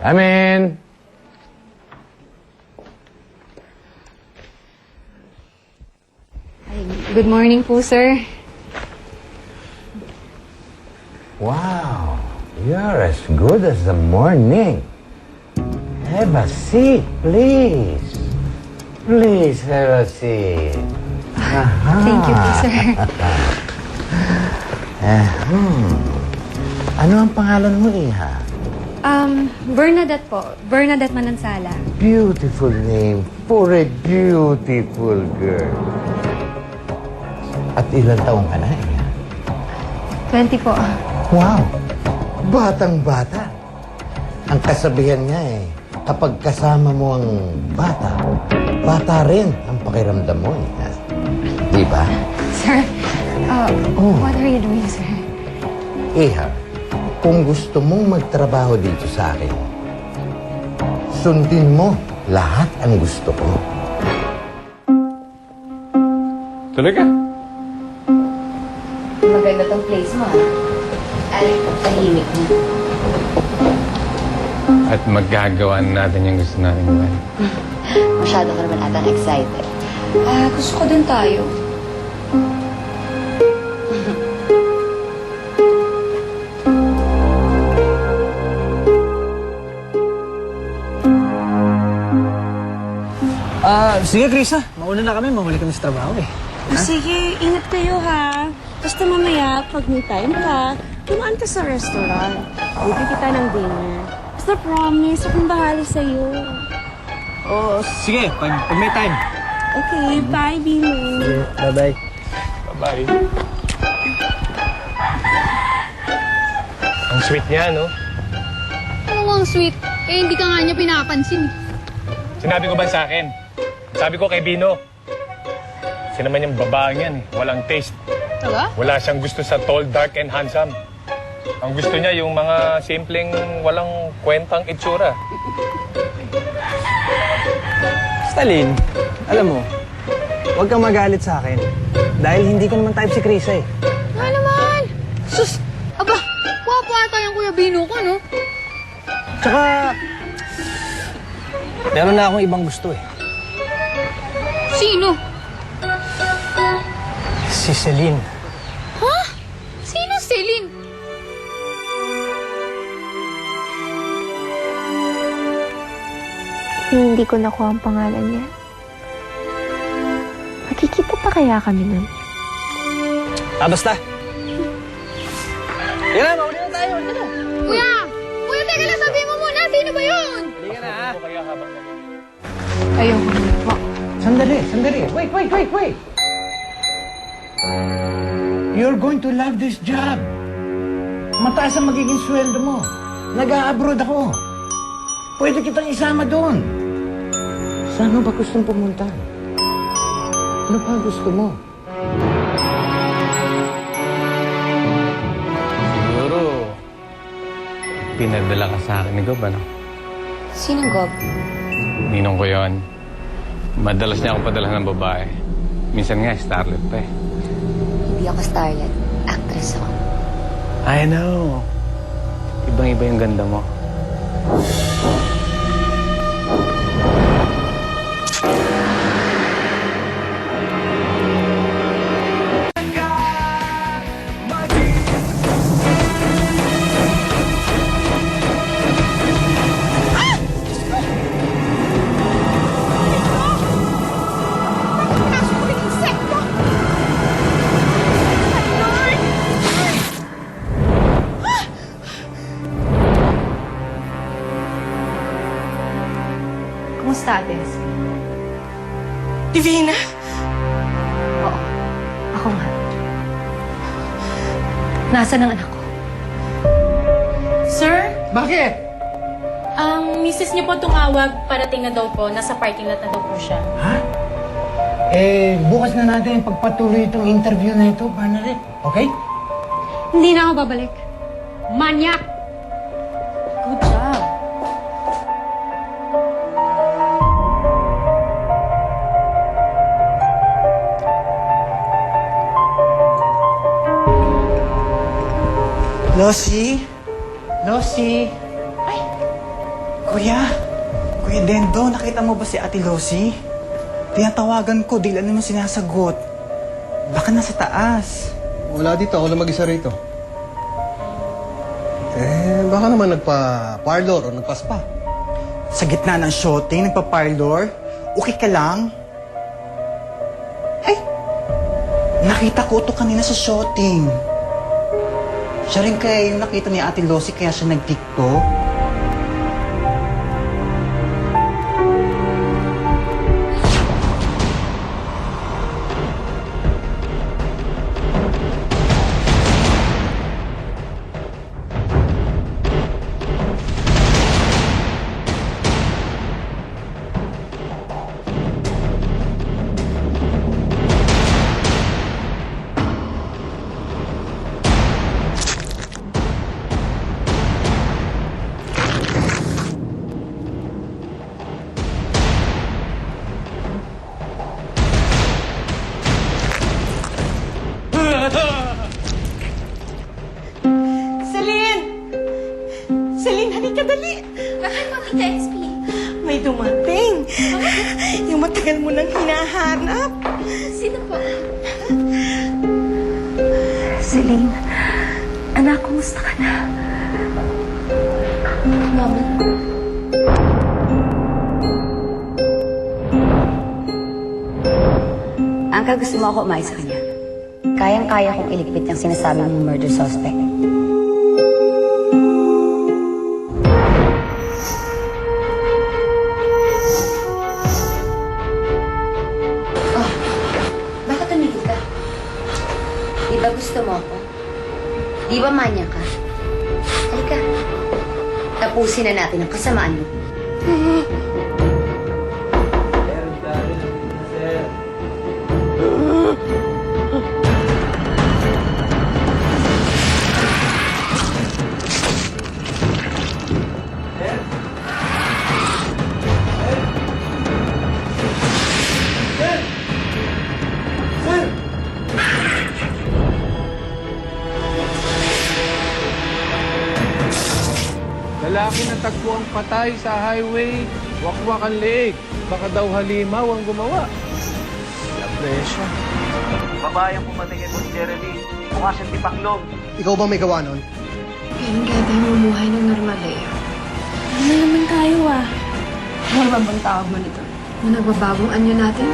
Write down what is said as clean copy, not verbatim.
Come in. Ay, good morning po, sir. Wow, you're as good as the morning. Have a seat, please. Please have a seat. Thank you po, sir. Ano ang pangalan mo, Iha? Bernadette po. Bernadette Manansala. Beautiful name for a beautiful girl. At ilang taong ka na, Iha? 20 po. Wow! Batang-bata. Ang kasabihan niya kapag kasama mo ang bata, bata rin ang pakiramdam mo Di ba? Sir, what are you doing, sir? Iha, kung gusto mong magtrabaho dito sa akin, sundin mo lahat ang gusto ko. Tuloy ka. Maganda tong place mo, ha? Ay, tahimik na. At magagawa natin yung gusto natin gawin. Masyado ka naman atang excited. Gusto ko din tayo. Sige, Krisa. Mauna na kami. Mamalik kami sa trabaho Sige, ingat kayo ha. Basta mamaya, pag may time ka, tumaan ka sa restaurant. Bibili kita ng dinner. Basta promise, akong bahala sa'yo. Oh, sige. Pag may time. Okay, bye, Bino. Bye-bye. Bye-bye. Ang sweet niya, no? Ano ang sweet? Eh, hindi ka nga niya pinapansin. Sinabi ko ba sa akin? Sabi ko kay Bino. Kasi naman yung babaeng yan, walang taste. Talaga? Wala siyang gusto sa tall, dark, and handsome. Ang gusto niya yung mga simpleng, walang kwentang itsura. Stalin, alam mo, huwag kang magalit sa akin. Dahil hindi ko naman type si Krisa Nga naman! Sus! Aba! Wapo ata yung Kuya Bino ko, no? Tsaka, meron na akong ibang gusto Sino? Si Celine. Ha? Sino Celine? Hindi ko nakuha ang pangalan niya. Makikita pa kaya kami nun? Basta. Yan na, mauli na tayo. Halika na. Kuya! Kuya, teka lang, sabihin mo muna. Sino ba yun? Halika na, ha? Kaya habang Ayoko na po. Sandali. Wait. You're going to love this job. Mataas ang magiging sweldo mo. Nag-a-abroad ako. Pwede kitang isama doon. Saan mo ba gustong pumunta? Ano pa gusto mo? siguro, pinadala ka sa akin ni Gob, ano? Sinong Gob? Ninong ko yun. Madalas niya akong padala ng babae. Minsan nga, starlet pa Hindi ako starlet. Actress ako. I know. Ibang-iba yung ganda mo. Kumusta, Ades? Divina? Oo. Ako nga. Nasaan ang anak ko? Sir, Bakit? ang misis niyo po tumawag, parating na daw po, nasa parking lot na daw po siya. Ha? Bukas na natin pagpatuloy itong interview na ito, Bernadette. Okay? Hindi na ako babalik. Manyak! Good job. Lucy? Lucy? Kuya Dendo, nakita mo ba si Ate Losie? Tinatawagan ko, di lang naman sinasagot. Baka nasa taas. Wala dito, ako lang mag-isa rito. Baka naman nagpa-parlor o nagpa-spa. Sa gitna ng shooting, nagpa-parlor? Okay ka lang? Ay! Nakita ko ito kanina sa shooting. Siya rin kaya yung nakita ni Ate Losie kaya siya nag-TikTok? Celine, halika dali. Bakit po, Tita SP? May dumating. Yung matagal mo nang hinahanap. Sino po? Celine, anak, kumusta ka na? Mama. Angka, gusto mo ako umayos sa kanya. Kayang-kaya kong iligpit yung sinasabi mong murder suspect. Oh, bakit tumigil ka? Di ba gusto mo ako? Di ba manya ka? Halika. Tapusin na natin ang kasamaan mo. Lalaki na tagpo ang patay sa highway. Wakwak ang leeg. Baka daw halimaw ang gumawa. La presya. Babae ang pumatay kay Boss Geraldine. Mukha siyang tipaklong. Ikaw ba may gawa nun? Kailan kaya tayo mumuhay ng normal eh? Ano naman tayo Ano ba bang tawag mo nito? Yung nagbabagong anyo natin?